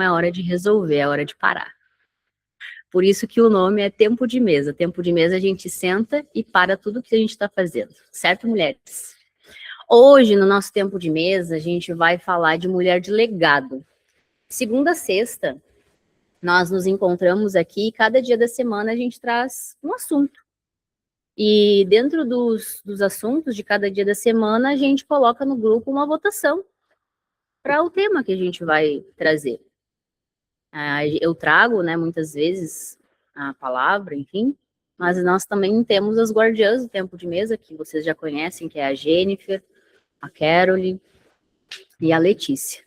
é hora de resolver, é hora de parar. Por isso que o nome é tempo de mesa. Tempo de mesa a gente senta e para tudo que a gente está fazendo. Certo, mulheres? Hoje, no nosso tempo de mesa, a gente vai falar de mulher de legado. Segunda a sexta, nós nos encontramos aqui e cada dia da semana a gente traz um assunto. E dentro dos assuntos de cada dia da semana, a gente coloca no grupo uma votação para o tema que a gente vai trazer. Eu trago, né, muitas vezes a palavra, enfim, mas nós também temos as guardiãs do tempo de mesa, que vocês já conhecem, que é a Jennifer, a Caroline e a Letícia.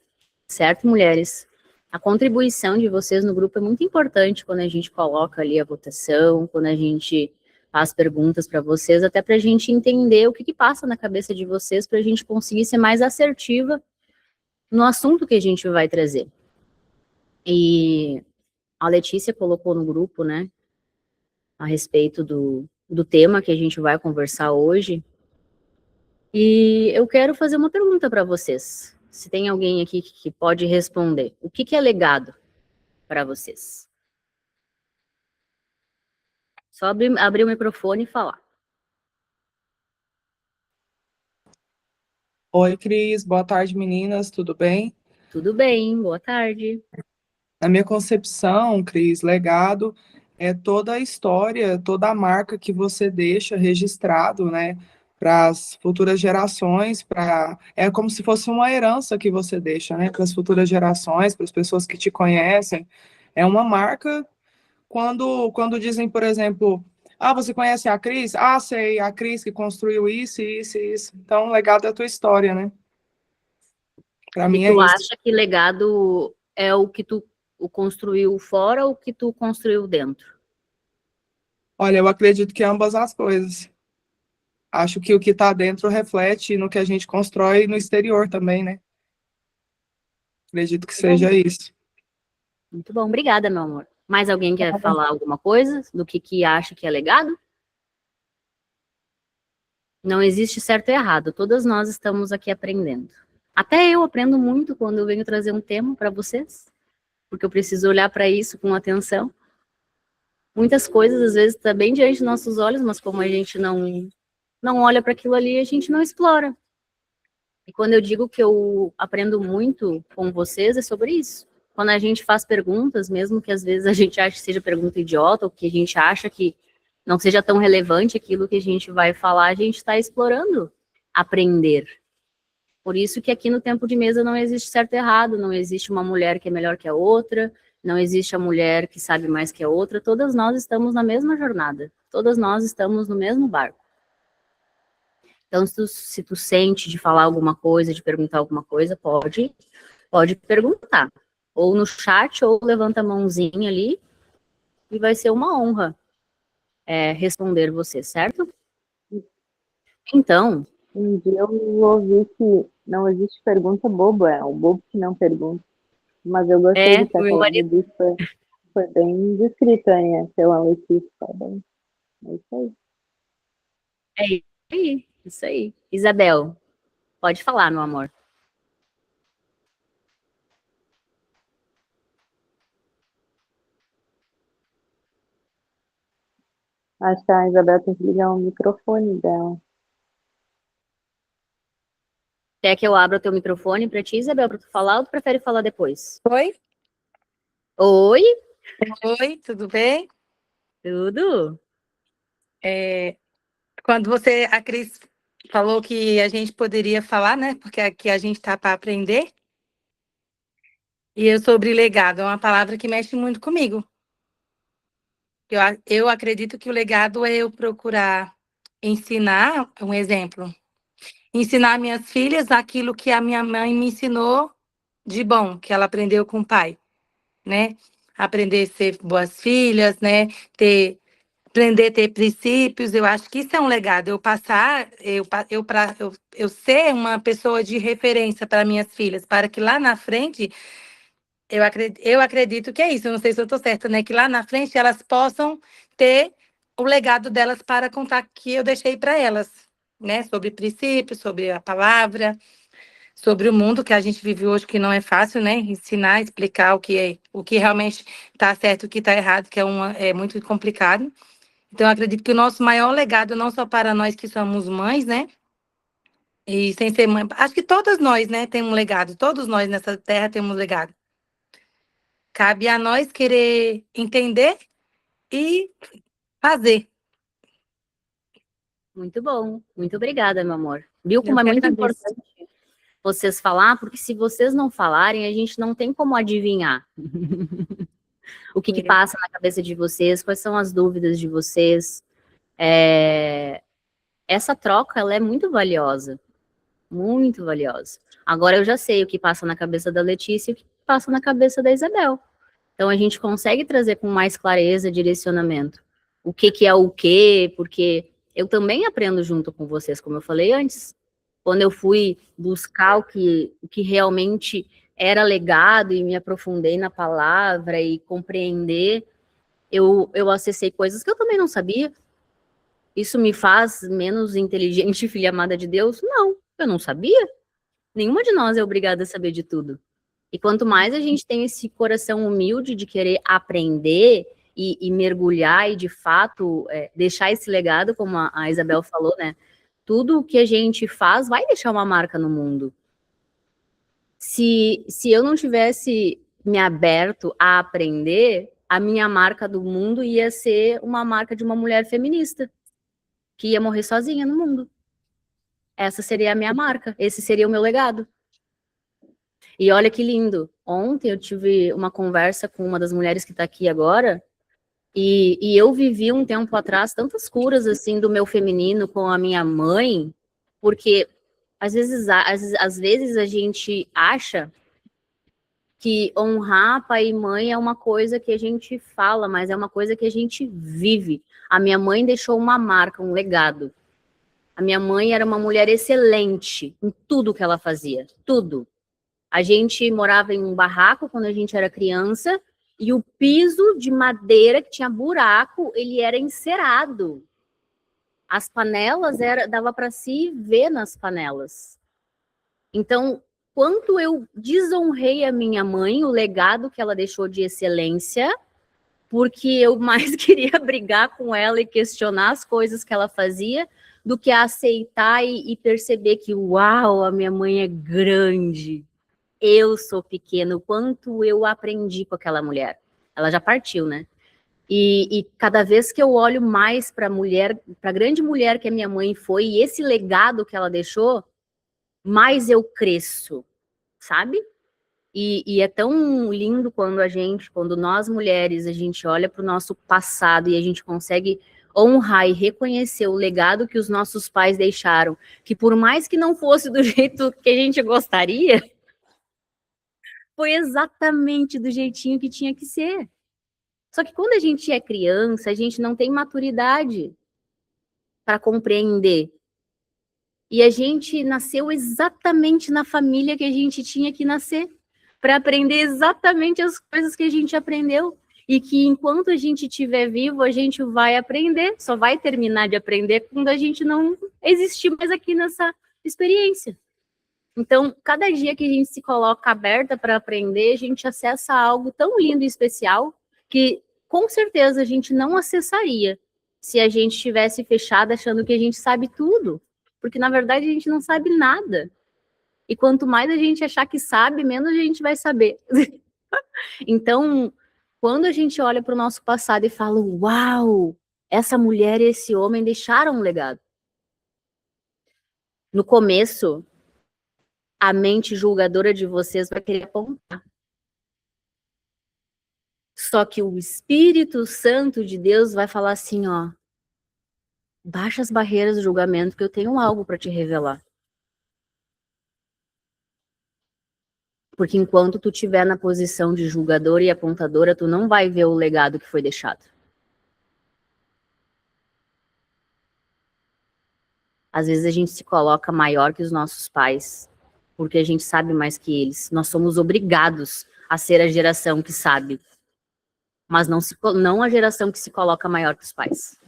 Certo, mulheres? A contribuição de vocês no grupo é muito importante quando a gente coloca ali a votação, quando a gente faz perguntas para vocês, até para a gente entender o que passa na cabeça de vocês, para a gente conseguir ser mais assertiva no assunto que a gente vai trazer. E a Letícia colocou no grupo, né, a respeito do tema que a gente vai conversar hoje. E eu quero fazer uma pergunta para vocês. Se tem alguém aqui que pode responder. O que é legado para vocês? Só abrir o microfone e falar. Oi, Cris. Boa tarde, meninas. Tudo bem? Tudo bem, boa tarde. Na minha concepção, Cris, legado é toda a história, toda a marca que você deixa registrado, né, para as futuras gerações, é como se fosse uma herança que você deixa, né, para as futuras gerações, para as pessoas que te conhecem. É uma marca quando dizem, por exemplo, ah, você conhece a Cris? Ah, sei, a Cris que construiu isso, isso, isso. Então, legado é a tua história, né? Para E mim é tu isso. acha que construiu fora ou o que tu construiu dentro? Olha, eu acredito que ambas as coisas. Acho que o que está dentro reflete no que a gente constrói no exterior também, né? Acredito que Muito bom, seja isso. muito bom. Obrigada, meu amor. Mais alguém quer falar alguma coisa do que acha que é legado? Não existe certo e errado, todas nós estamos aqui aprendendo. Até eu aprendo muito quando eu venho trazer um tema para vocês, porque eu preciso olhar para isso com atenção. Muitas coisas, às vezes, estão bem diante dos nossos olhos, mas como a gente não olha para aquilo ali, a gente não explora. E quando eu digo que eu aprendo muito com vocês, é sobre isso. Quando a gente faz perguntas, mesmo que às vezes a gente ache que seja pergunta idiota, ou que a gente acha que não seja tão relevante aquilo que a gente vai falar, a gente está explorando aprender. Por isso que aqui no tempo de mesa não existe certo e errado, não existe uma mulher que é melhor que a outra, não existe a mulher que sabe mais que a outra, todas nós estamos na mesma jornada, todas nós estamos no mesmo barco. Então, se tu sente de falar alguma coisa, de perguntar alguma coisa, pode perguntar. Ou no chat, ou levanta a mãozinha ali, e vai ser uma honra responder você, certo? Então... Um dia eu ouvi que não existe pergunta boba, é o bobo que não pergunta. Mas eu gostei do que a Cláudia disse, foi bem descrita aí, pela Letícia. É isso aí. É isso aí. Isabel, pode falar, meu amor. Acho que a Isabel tem que ligar o microfone dela. Quer que eu abra o teu microfone para ti, Isabel, para tu falar, ou tu prefere falar depois? Oi? Oi? Oi, tudo bem? Tudo? Quando a Cris falou que a gente poderia falar, né? Porque aqui a gente está para aprender. E eu sobre legado, é uma palavra que mexe muito comigo. Eu acredito que o legado é eu procurar ensinar, um exemplo, ensinar minhas filhas aquilo que a minha mãe me ensinou de bom, que ela aprendeu com o pai, né? Aprender a ser boas filhas, né? Aprender a ter princípios, eu acho que isso é um legado. Eu ser uma pessoa de referência para minhas filhas, para que lá na frente, eu acredito que é isso, eu não sei se eu estou certa, né? Que lá na frente elas possam ter o legado delas para contar que eu deixei para elas, né? Sobre princípios, sobre a palavra, sobre o mundo que a gente vive hoje, que não é fácil, né? Ensinar, explicar o que realmente está certo, o que está errado, que é muito complicado. Então, eu acredito que o nosso maior legado, não só para nós que somos mães, né? E sem ser mãe, acho que todas nós, né, temos um legado. Todos nós nessa terra temos um legado. Cabe a nós querer entender e fazer. Muito bom. Muito obrigada, meu amor. Viu Eu como é que muito agradeço. importante vocês falar, porque se vocês não falarem, a gente não tem como adivinhar o que passa na cabeça de vocês, quais são as dúvidas de vocês. Essa troca, ela é muito valiosa. Muito valiosa. Agora eu já sei o que passa na cabeça da Letícia e o que passa na cabeça da Isabel. Então a gente consegue trazer com mais clareza direcionamento. O que é o quê, porque eu também aprendo junto com vocês, como eu falei antes. Quando eu fui buscar o que realmente era legado e me aprofundei na palavra e compreender, eu acessei coisas que eu também não sabia. Isso me faz menos inteligente, filha amada de Deus? Não, eu não sabia. Nenhuma de nós é obrigada a saber de tudo. E quanto mais a gente tem esse coração humilde de querer aprender e mergulhar e, de fato, deixar esse legado, como a Isabel falou, né? Tudo o que a gente faz vai deixar uma marca no mundo. Se eu não tivesse me aberto a aprender, a minha marca do mundo ia ser uma marca de uma mulher feminista, que ia morrer sozinha no mundo. Essa seria a minha marca, esse seria o meu legado. E olha que lindo, ontem eu tive uma conversa com uma das mulheres que está aqui agora, e eu vivi um tempo atrás tantas curas, assim, do meu feminino com a minha mãe, porque às vezes a gente acha que honrar pai e mãe é uma coisa que a gente fala, mas é uma coisa que a gente vive. A minha mãe deixou uma marca, um legado. A minha mãe era uma mulher excelente em tudo que ela fazia, tudo. A gente morava em um barraco quando a gente era criança e o piso de madeira que tinha buraco, ele era encerado. As panelas dava para se ver nas panelas. Então, quanto eu desonrei a minha mãe, o legado que ela deixou de excelência, porque eu mais queria brigar com ela e questionar as coisas que ela fazia do que aceitar e perceber que, uau, a minha mãe é grande. Eu sou pequeno, quanto eu aprendi com aquela mulher. Ela já partiu, né? E cada vez que eu olho mais para a grande mulher que a minha mãe foi, e esse legado que ela deixou, mais eu cresço, sabe? E é tão lindo quando nós mulheres, a gente olha para o nosso passado e a gente consegue honrar e reconhecer o legado que os nossos pais deixaram, que por mais que não fosse do jeito que a gente gostaria, foi exatamente do jeitinho que tinha que ser. Só que quando a gente é criança, a gente não tem maturidade para compreender. E a gente nasceu exatamente na família que a gente tinha que nascer, para aprender exatamente as coisas que a gente aprendeu. E que enquanto a gente estiver vivo, a gente vai aprender, só vai terminar de aprender quando a gente não existir mais aqui nessa experiência. Então, cada dia que a gente se coloca aberta para aprender, a gente acessa algo tão lindo e especial que, com certeza, a gente não acessaria se a gente estivesse fechada achando que a gente sabe tudo. Porque, na verdade, a gente não sabe nada. E quanto mais a gente achar que sabe, menos a gente vai saber. Então, quando a gente olha para o nosso passado e fala, uau, essa mulher e esse homem deixaram um legado. No começo, a mente julgadora de vocês vai querer apontar. Só que o Espírito Santo de Deus vai falar assim, ó, baixa as barreiras do julgamento que eu tenho algo para te revelar. Porque enquanto tu estiver na posição de julgadora e apontadora, tu não vai ver o legado que foi deixado. Às vezes a gente se coloca maior que os nossos pais, porque a gente sabe mais que eles. Nós somos obrigados a ser a geração que sabe, mas não a geração que se coloca maior que os pais.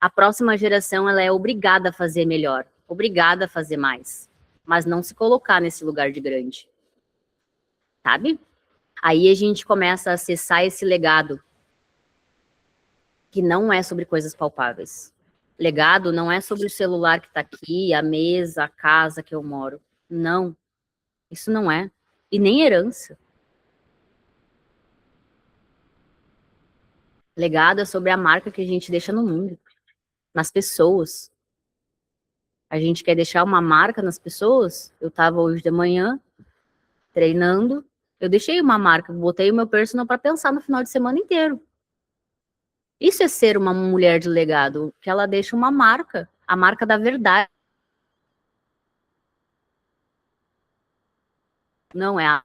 A próxima geração, ela é obrigada a fazer melhor, obrigada a fazer mais. mas não se colocar nesse lugar de grande, sabe? Aí a gente começa a acessar esse legado, que não é sobre coisas palpáveis. Legado não é sobre o celular que tá aqui, a mesa, a casa que eu moro. Não, isso não é. E nem herança. Legado é sobre a marca que a gente deixa no mundo, nas pessoas. A gente quer deixar uma marca nas pessoas. Eu estava hoje de manhã treinando, eu deixei uma marca, botei o meu personal para pensar no final de semana inteiro. Isso é ser uma mulher de legado, que ela deixa uma marca, a marca da verdade. Não é a...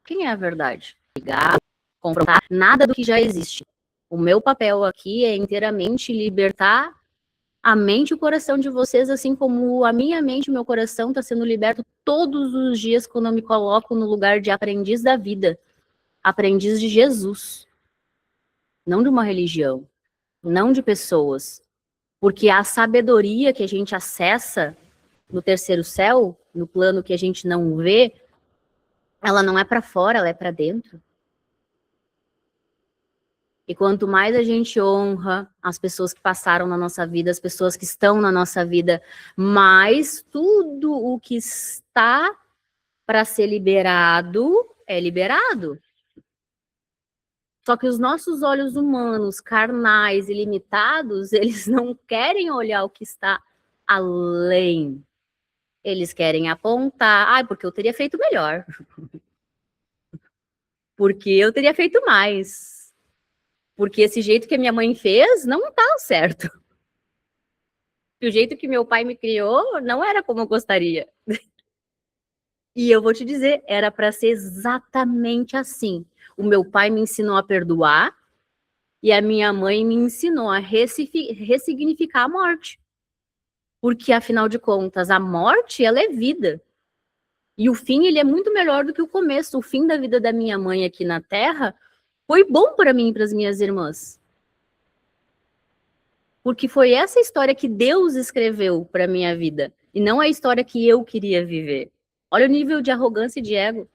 Quem é a verdade? Ligar, confrontar, nada do que já existe. O meu papel aqui é inteiramente libertar a mente e o coração de vocês, assim como a minha mente e o meu coração está sendo liberto todos os dias quando eu me coloco no lugar de aprendiz da vida, aprendiz de Jesus, não de uma religião, não de pessoas, porque a sabedoria que a gente acessa no terceiro céu, no plano que a gente não vê, ela não é para fora, ela é para dentro. E quanto mais a gente honra as pessoas que passaram na nossa vida, as pessoas que estão na nossa vida, mais tudo o que está para ser liberado é liberado. Só que os nossos olhos humanos, carnais e limitados, eles não querem olhar o que está além. Eles querem apontar, porque eu teria feito melhor. Porque eu teria feito mais. Porque esse jeito que a minha mãe fez não tá certo. E o jeito que meu pai me criou não era como eu gostaria. E eu vou te dizer, era para ser exatamente assim. O meu pai me ensinou a perdoar e a minha mãe me ensinou a ressignificar a morte. Porque, afinal de contas, a morte, ela é vida. E o fim, ele é muito melhor do que o começo. O fim da vida da minha mãe aqui na Terra foi bom para mim e para as minhas irmãs. Porque foi essa história que Deus escreveu para minha vida. E não a história que eu queria viver. Olha o nível de arrogância e de ego.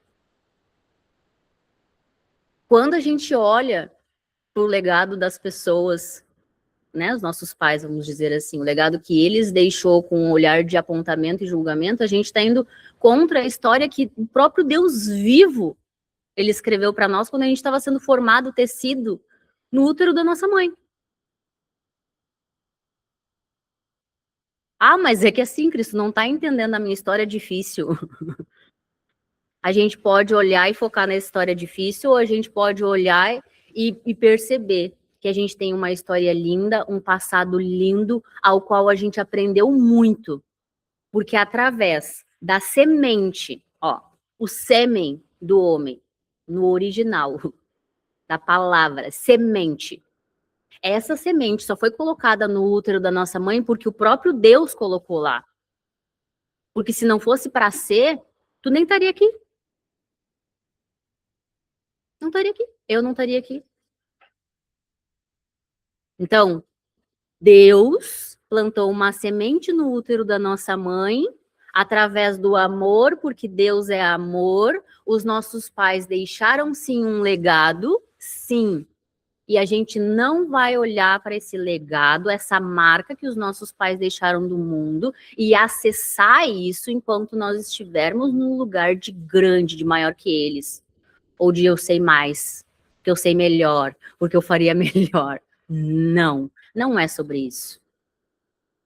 Quando a gente olha para o legado das pessoas, né, os nossos pais, vamos dizer assim, o legado que eles deixou com um olhar de apontamento e julgamento, a gente está indo contra a história que o próprio Deus vivo, ele escreveu para nós quando a gente estava sendo formado, tecido, no útero da nossa mãe. Mas é que assim, Cristo, não está entendendo a minha história difícil. A gente pode olhar e focar na história difícil, ou a gente pode olhar e perceber que a gente tem uma história linda, um passado lindo, ao qual a gente aprendeu muito. Porque através da semente, o sêmen do homem, no original da palavra, semente. Essa semente só foi colocada no útero da nossa mãe porque o próprio Deus colocou lá. Porque se não fosse para ser, tu nem estaria aqui. Não estaria aqui. Eu não estaria aqui. Então, Deus plantou uma semente no útero da nossa mãe, através do amor, porque Deus é amor. Os nossos pais deixaram sim um legado, sim. E a gente não vai olhar para esse legado, essa marca que os nossos pais deixaram do mundo e acessar isso enquanto nós estivermos num lugar de grande, de maior que eles. Ou de eu sei mais, que eu sei melhor, porque eu faria melhor. Não, não é sobre isso.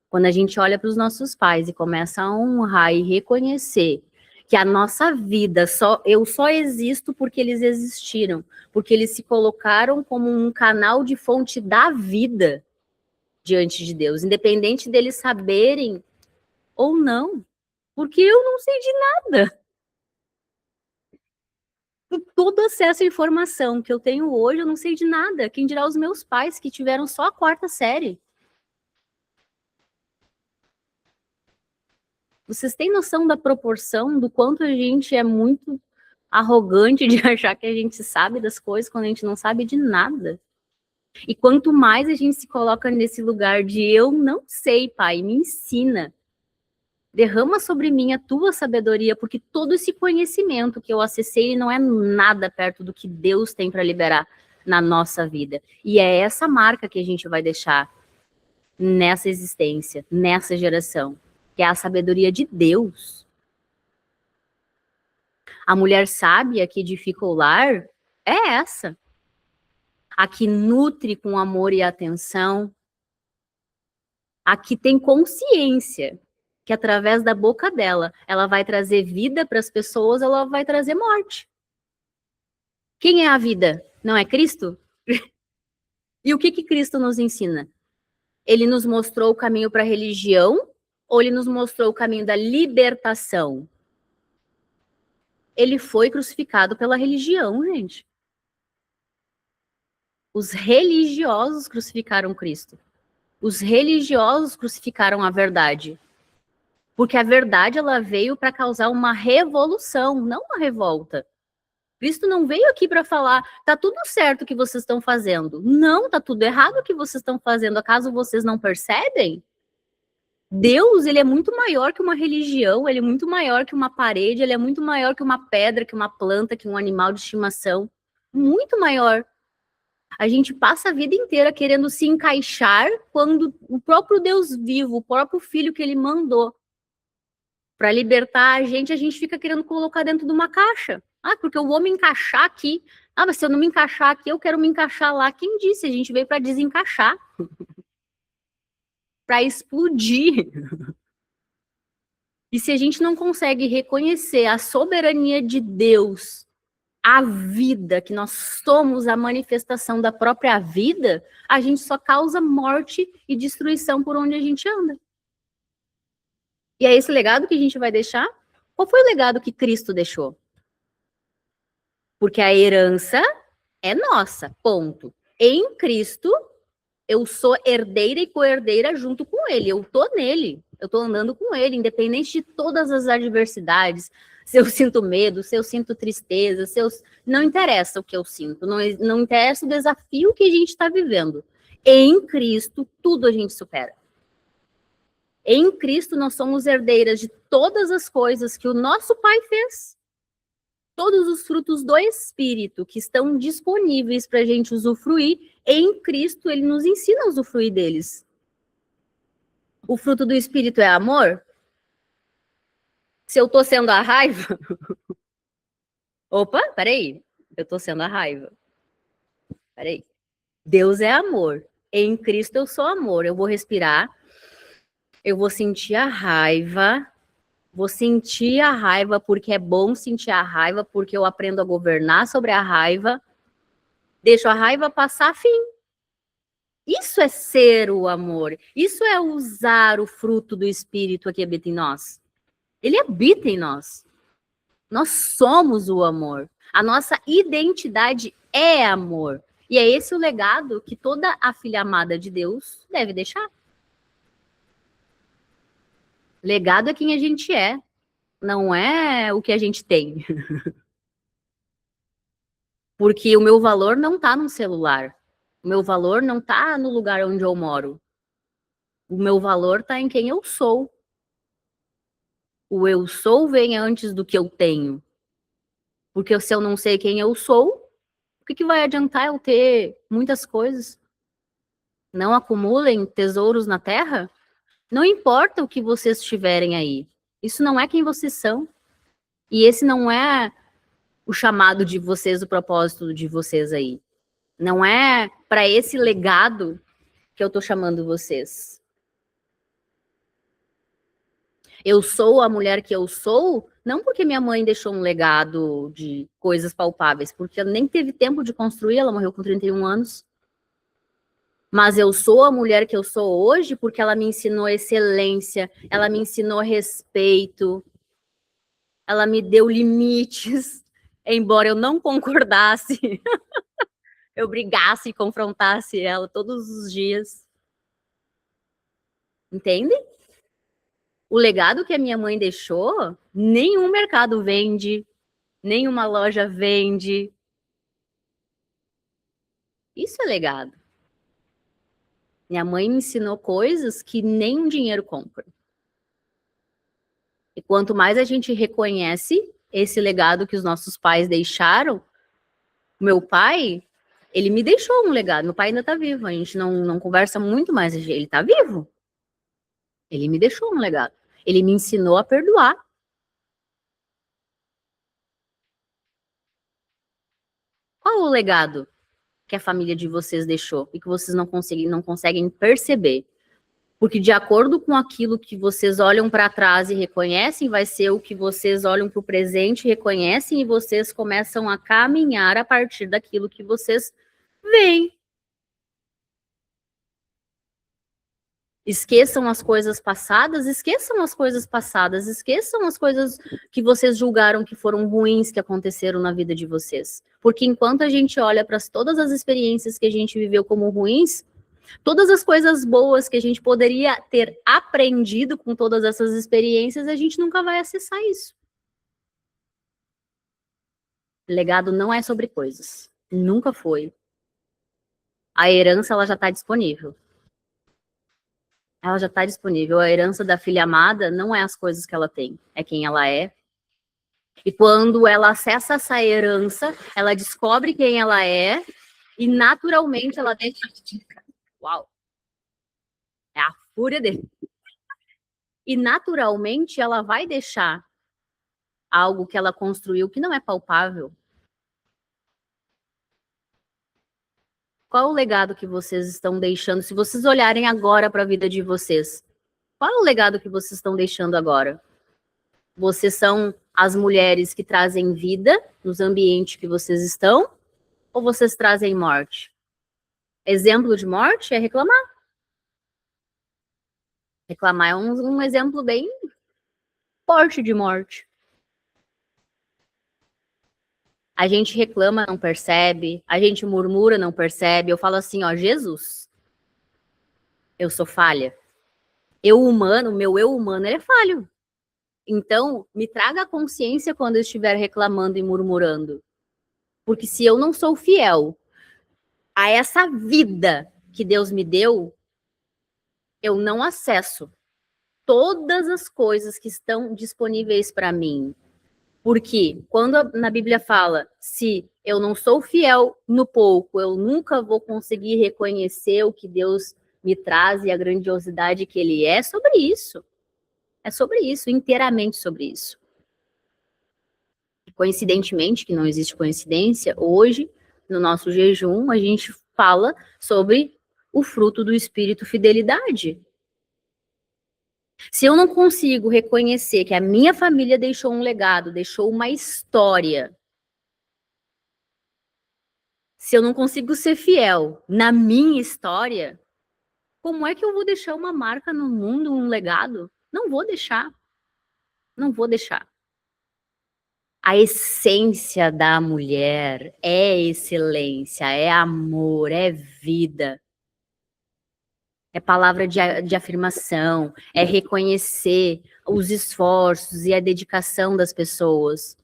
Quando a gente olha para os nossos pais e começa a honrar e reconhecer que a nossa vida, eu só existo porque eles existiram, porque eles se colocaram como um canal de fonte da vida diante de Deus, independente deles saberem ou não, porque eu não sei de nada. Todo acesso à informação que eu tenho hoje, eu não sei de nada. Quem dirá os meus pais, que tiveram só a 4ª série. Vocês têm noção da proporção, do quanto a gente é muito arrogante de achar que a gente sabe das coisas quando a gente não sabe de nada? E quanto mais a gente se coloca nesse lugar de eu não sei, Pai, me ensina. Derrama sobre mim a tua sabedoria, porque todo esse conhecimento que eu acessei não é nada perto do que Deus tem para liberar na nossa vida. E é essa marca que a gente vai deixar nessa existência, nessa geração, que é a sabedoria de Deus. A mulher sábia que edifica o lar é essa. A que nutre com amor e atenção. A que tem consciência que através da boca dela, ela vai trazer vida para as pessoas, ela vai trazer morte. Quem é a vida? Não é Cristo? E o que Cristo nos ensina? Ele nos mostrou o caminho para a religião ou ele nos mostrou o caminho da libertação? Ele foi crucificado pela religião, gente. Os religiosos crucificaram Cristo. Os religiosos crucificaram a verdade. Porque a verdade, ela veio para causar uma revolução, não uma revolta. Cristo não veio aqui para falar, tá tudo certo o que vocês estão fazendo. Não, tá tudo errado o que vocês estão fazendo. Acaso vocês não percebem? Deus, ele é muito maior que uma religião, ele é muito maior que uma parede, ele é muito maior que uma pedra, que uma planta, que um animal de estimação. Muito maior. A gente passa a vida inteira querendo se encaixar quando o próprio Deus vivo, o próprio Filho que ele mandou para libertar a gente fica querendo colocar dentro de uma caixa. Ah, porque eu vou me encaixar aqui. Ah, mas se eu não me encaixar aqui, eu quero me encaixar lá. Quem disse? A gente veio para desencaixar. Para explodir. E se a gente não consegue reconhecer a soberania de Deus, a vida, que nós somos a manifestação da própria vida, a gente só causa morte e destruição por onde a gente anda. E é esse legado que a gente vai deixar? Qual foi o legado que Cristo deixou? Porque a herança é nossa, ponto. Em Cristo, eu sou herdeira e co-herdeira junto com Ele. Eu tô nele, eu tô andando com Ele, independente de todas as adversidades. Se eu sinto medo, se eu sinto tristeza, não interessa o que eu sinto, não interessa o desafio que a gente está vivendo. Em Cristo, tudo a gente supera. Em Cristo, nós somos herdeiras de todas as coisas que o nosso Pai fez. Todos os frutos do Espírito que estão disponíveis para a gente usufruir, em Cristo, Ele nos ensina a usufruir deles. O fruto do Espírito é amor? Se eu estou sendo a raiva... Opa, peraí. Eu estou sendo a raiva. Peraí. Deus é amor. Em Cristo eu sou amor. Eu vou respirar. Eu vou sentir a raiva. Vou sentir a raiva porque é bom sentir a raiva, porque eu aprendo a governar sobre a raiva. Deixo a raiva passar, fim. Isso é ser o amor. Isso é usar o fruto do Espírito que habita em nós. Ele habita em nós. Nós somos o amor. A nossa identidade é amor. E é esse o legado que toda a filha amada de Deus deve deixar. Legado é quem a gente é, não é o que a gente tem. Porque o meu valor não está no celular. O meu valor não está no lugar onde eu moro. O meu valor está em quem eu sou. O eu sou vem antes do que eu tenho. Porque se eu não sei quem eu sou, o que vai adiantar eu ter muitas coisas? Não acumulem tesouros na terra? Não importa o que vocês tiverem aí. Isso não é quem vocês são. E esse não é o chamado de vocês, o propósito de vocês aí. Não é para esse legado que eu estou chamando vocês. Eu sou a mulher que eu sou, não porque minha mãe deixou um legado de coisas palpáveis, porque ela nem teve tempo de construir, ela morreu com 31 anos. Mas eu sou a mulher que eu sou hoje porque ela me ensinou excelência, ela me ensinou respeito, ela me deu limites, embora eu não concordasse, eu brigasse e confrontasse ela todos os dias. Entende? O legado que a minha mãe deixou, nenhum mercado vende, nenhuma loja vende. Isso é legado. Minha mãe me ensinou coisas que nem um dinheiro compra. E quanto mais a gente reconhece esse legado que os nossos pais deixaram, meu pai, ele me deixou um legado. Meu pai ainda tá vivo, a gente não conversa muito mais, ele tá vivo. Ele me deixou um legado. Ele me ensinou a perdoar. Qual o legado que a família de vocês deixou e que vocês não conseguem perceber? Porque de acordo com aquilo que vocês olham para trás e reconhecem, vai ser o que vocês olham para o presente e reconhecem, e vocês começam a caminhar a partir daquilo que vocês veem. Esqueçam as coisas passadas, esqueçam as coisas passadas, esqueçam as coisas que vocês julgaram que foram ruins que aconteceram na vida de vocês. Porque enquanto a gente olha para todas as experiências que a gente viveu como ruins, todas as coisas boas que a gente poderia ter aprendido com todas essas experiências, a gente nunca vai acessar isso. Legado não é sobre coisas. Nunca foi. A herança, ela já está disponível. Ela já está disponível. A herança da filha amada não é as coisas que ela tem, é quem ela é. E quando ela acessa essa herança, ela descobre quem ela é e naturalmente ela deixa... Uau! É a fúria dele. E naturalmente ela vai deixar algo que ela construiu que não é palpável. Qual o legado que vocês estão deixando? Se vocês olharem agora para a vida de vocês, qual é o legado que vocês estão deixando agora? Vocês são as mulheres que trazem vida nos ambientes que vocês estão? Ou vocês trazem morte? Exemplo de morte é reclamar. Reclamar é um exemplo bem forte de morte. A gente reclama, não percebe. A gente murmura, não percebe. Eu falo assim, ó, Jesus, eu sou falha. Eu humano, meu eu humano, ele é falho. Então, me traga a consciência quando eu estiver reclamando e murmurando. Porque se eu não sou fiel a essa vida que Deus me deu, eu não acesso todas as coisas que estão disponíveis para mim. Porque quando na Bíblia fala, se eu não sou fiel no pouco, eu nunca vou conseguir reconhecer o que Deus me traz e a grandiosidade que Ele é, sobre isso. É sobre isso, inteiramente sobre isso. Coincidentemente, que não existe coincidência, hoje, no nosso jejum, a gente fala sobre o fruto do Espírito, fidelidade. Se eu não consigo reconhecer que a minha família deixou um legado, deixou uma história, se eu não consigo ser fiel na minha história, como é que eu vou deixar uma marca no mundo, um legado? Não vou deixar. Não vou deixar. A essência da mulher é excelência, é amor, é vida. É palavra de afirmação, é reconhecer os esforços e a dedicação das pessoas.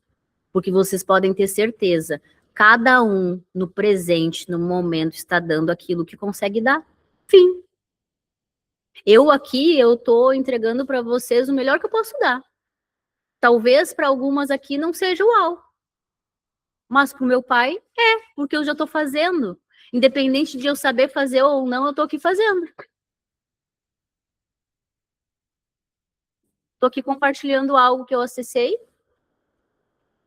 Porque vocês podem ter certeza, cada um no presente, no momento, está dando aquilo que consegue dar. Fim. Eu aqui, eu tô entregando para vocês o melhor que eu posso dar. Talvez para algumas aqui não seja uau. Mas para o meu pai, porque eu já estou fazendo. Independente de eu saber fazer ou não, eu estou aqui fazendo. Estou aqui compartilhando algo que eu acessei.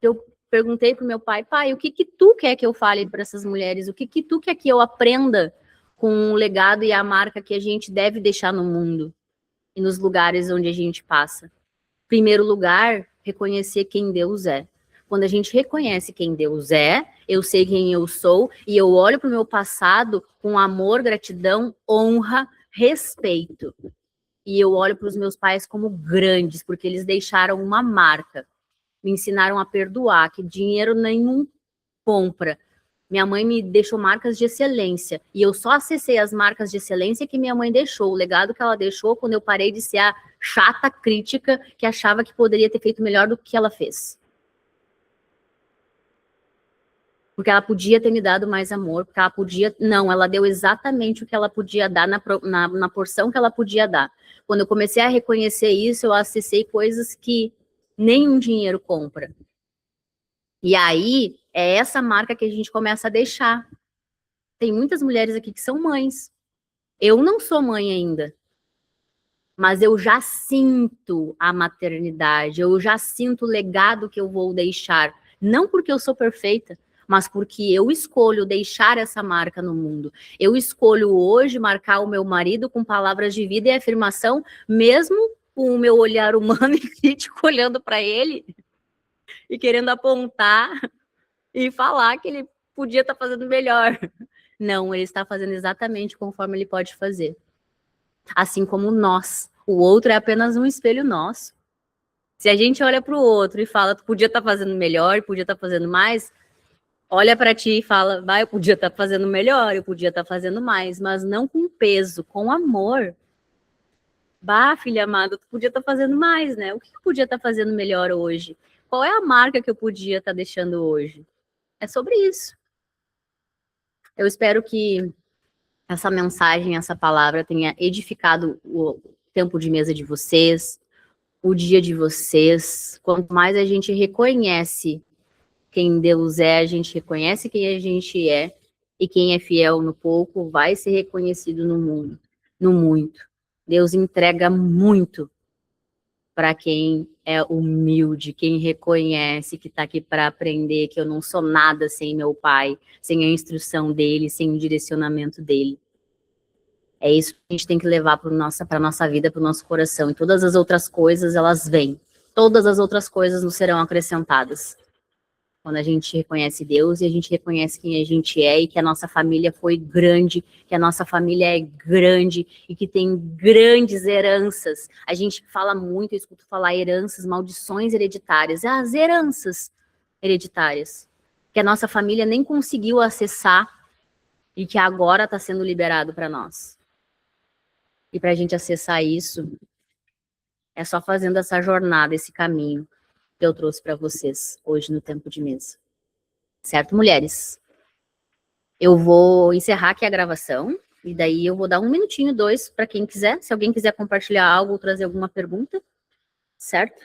Eu perguntei para o meu pai, pai, o que tu quer que eu fale para essas mulheres? O que tu quer que eu aprenda com o legado e a marca que a gente deve deixar no mundo e nos lugares onde a gente passa? Primeiro lugar, reconhecer quem Deus é. Quando a gente reconhece quem Deus é, eu sei quem eu sou e eu olho para o meu passado com amor, gratidão, honra, respeito. E eu olho para os meus pais como grandes, porque eles deixaram uma marca. Me ensinaram a perdoar, que dinheiro nenhum compra. Minha mãe me deixou marcas de excelência. E eu só acessei as marcas de excelência que minha mãe deixou. O legado que ela deixou quando eu parei de ser a chata crítica que achava que poderia ter feito melhor do que ela fez. Porque ela podia ter me dado mais amor, porque ela podia... Não, ela deu exatamente o que ela podia dar na porção que ela podia dar. Quando eu comecei a reconhecer isso, eu acessei coisas que nenhum dinheiro compra. E aí, é essa marca que a gente começa a deixar. Tem muitas mulheres aqui que são mães. Eu não sou mãe ainda. Mas eu já sinto a maternidade, eu já sinto o legado que eu vou deixar. Não porque eu sou perfeita, mas porque eu escolho deixar essa marca no mundo. Eu escolho hoje marcar o meu marido com palavras de vida e afirmação, mesmo com o meu olhar humano e crítico olhando para ele e querendo apontar e falar que ele podia estar fazendo melhor. Não, ele está fazendo exatamente conforme ele pode fazer. Assim como nós. O outro é apenas um espelho nosso. Se a gente olha para o outro e fala, tu podia estar fazendo melhor, podia estar fazendo mais, olha para ti e fala, vai, eu podia estar fazendo melhor, eu podia estar fazendo mais, mas não com peso, com amor. Bah, filha amada, tu podia estar fazendo mais, né? O que eu podia estar fazendo melhor hoje? Qual é a marca que eu podia estar deixando hoje? É sobre isso. Eu espero que essa mensagem, essa palavra tenha edificado o tempo de mesa de vocês, o dia de vocês. Quanto mais a gente reconhece quem Deus é, a gente reconhece quem a gente é, e quem é fiel no pouco vai ser reconhecido no mundo, no muito. Deus entrega muito para quem é humilde, quem reconhece que está aqui para aprender, que eu não sou nada sem meu pai, sem a instrução dele, sem o direcionamento dele. É isso que a gente tem que levar para a nossa vida, para o nosso coração. E todas as outras coisas, elas vêm. Todas as outras coisas nos serão acrescentadas. Quando a gente reconhece Deus e a gente reconhece quem a gente é e que a nossa família foi grande, que a nossa família é grande e que tem grandes heranças. A gente fala muito, eu escuto falar heranças, maldições hereditárias. As heranças hereditárias. Que a nossa família nem conseguiu acessar e que agora está sendo liberado para nós. E para a gente acessar isso, é só fazendo essa jornada, esse caminho que eu trouxe para vocês hoje no tempo de mesa. Certo, mulheres? Eu vou encerrar aqui a gravação e daí eu vou dar 1 minutinho, 2, para quem quiser. Se alguém quiser compartilhar algo ou trazer alguma pergunta, certo?